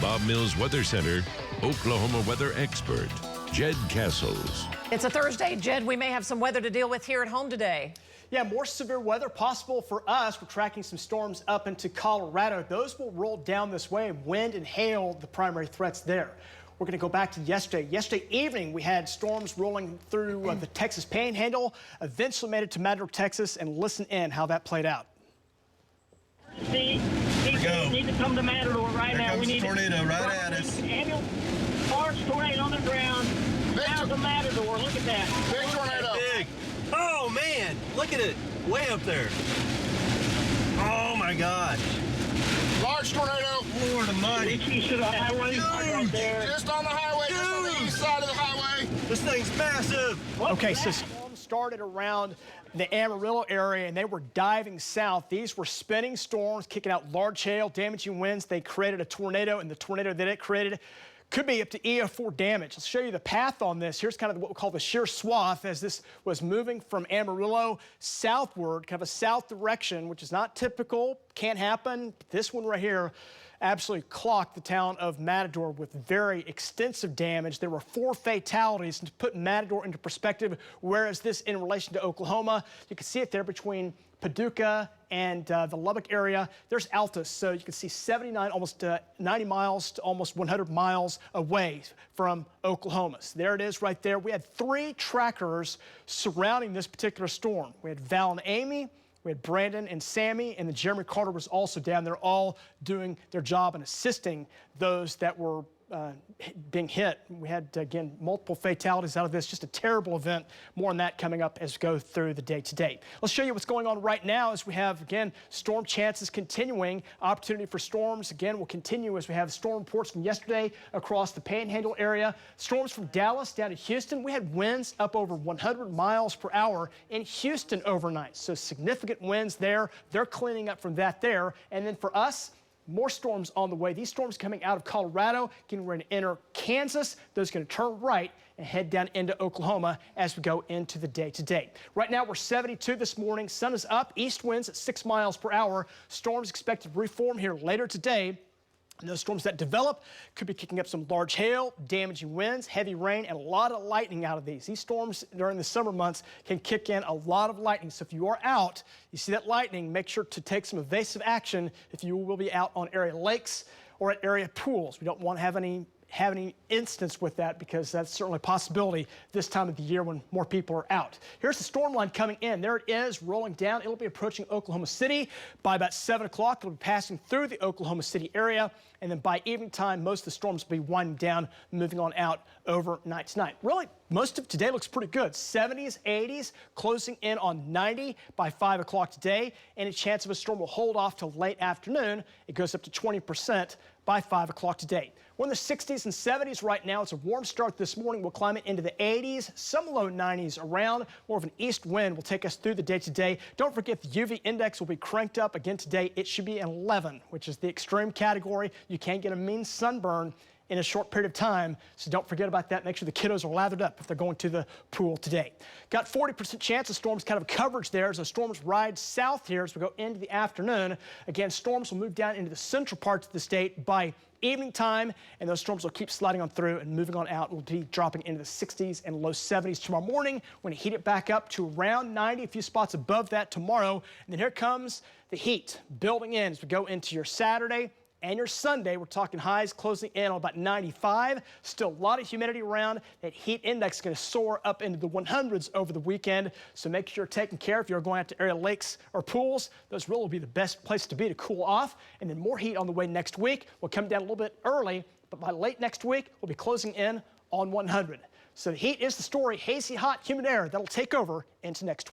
Bob Mills Weather Center Oklahoma weather expert, Jed Castles. It's a Thursday, Jed. We may have some weather to deal with here at home today. Yeah, more severe weather possible for us. We're tracking some storms up into Colorado. Those will roll down this way. Wind and hail, the primary threats there. We're going to go back to yesterday. Yesterday evening, we had storms rolling through the Texas Panhandle, eventually made it to Matador, Texas, and listen in how that played out. See, people need to come to Matador right now. We need a tornado right at us. Large tornado on the ground. Out the Matador. Look at that. Big tornado. Big. Oh man, look at it. Way up there. Oh my gosh. Large tornado. Lord almighty. East of the highway. Right there. Just on the highway. Just on the east side of the highway. This thing's massive. Okay, so storms started around the Amarillo area, and they were diving south. These were spinning storms, kicking out large hail, damaging winds. They created a tornado, and the tornado that it created could be up to EF4 damage. Let's show you the path on this. Here's kind of what we call the shear swath as this was moving from Amarillo southward, kind of a south direction, which is not typical, can't happen. This one right here absolutely clocked the town of Matador with very extensive damage. There were 4 fatalities. And to put Matador into perspective, where is this in relation to Oklahoma? You can see it there between Paducah and the Lubbock area. There's Altus, so you can see 79, almost 90 miles to almost 100 miles away from Oklahoma. So there it is right there. We had 3 trackers surrounding this particular storm. We had Val and Amy, we had Brandon and Sammy, and then Jeremy Carter was also down there, all doing their job and assisting those that were being hit. We had, again, multiple fatalities out of this. Just a terrible event. More on that coming up as we go through the day to day. Let's show you what's going on right now as we have, again, storm chances continuing. Opportunity for storms, again, will continue as we have storm reports from yesterday across the Panhandle area. Storms from Dallas down to Houston. We had winds up over 100 miles per hour in Houston overnight. So significant winds there. They're cleaning up from that there. And then for us, more storms on the way. These storms coming out of Colorado, getting ready to enter Kansas. Those are going to turn right and head down into Oklahoma as we go into the day to day. Right now, we're 72 this morning. Sun is up. East winds at 6 miles per hour. Storms expected to reform here later today. And those storms that develop could be kicking up some large hail, damaging winds, heavy rain, and a lot of lightning out of these. These storms during the summer months can kick in a lot of lightning. So if you are out, you see that lightning, make sure to take some evasive action if you will be out on area lakes or at area pools. We don't want to have any instance with that because that's certainly a possibility this time of the year when more people are out. Here's the storm line coming in. There it is, rolling down. It'll be approaching Oklahoma City by about 7 o'clock. It'll be passing through the Oklahoma City area, and then by evening time, most of the storms will be winding down, moving on out overnight tonight. Really, most of today looks pretty good. 70s, 80s, closing in on 90 by 5 o'clock today. Any chance of a storm will hold off till late afternoon. It goes up to 20% by 5 o'clock today. We're in the 60s and 70s right now. It's a warm start this morning. We'll climb it into the 80s, some low 90s around. More of an east wind will take us through the day today. Don't forget the UV index will be cranked up again today. It should be an 11, which is the extreme category. You can get a mean sunburn in a short period of time, so don't forget about that. Make sure the kiddos are lathered up if they're going to the pool today. Got 40% chance of storms, kind of coverage there as the storms ride south here as we go into the afternoon. Again, storms will move down into the central parts of the state by evening time, and those storms will keep sliding on through and moving on out. We'll be dropping into the 60s and low 70s tomorrow morning. We're going to heat it back up to around 90, a few spots above that tomorrow. And then here comes the heat building in as we go into your Saturday and your Sunday. We're talking highs closing in on about 95. Still a lot of humidity around. That heat index is going to soar up into the 100s over the weekend. So make sure you're taking care. If you're going out to area lakes or pools, those really will be the best place to be to cool off. And then more heat on the way next week. We'll come down a little bit early, but by late next week, we'll be closing in on 100. So the heat is the story. Hazy, hot, humid air that'll take over into next week.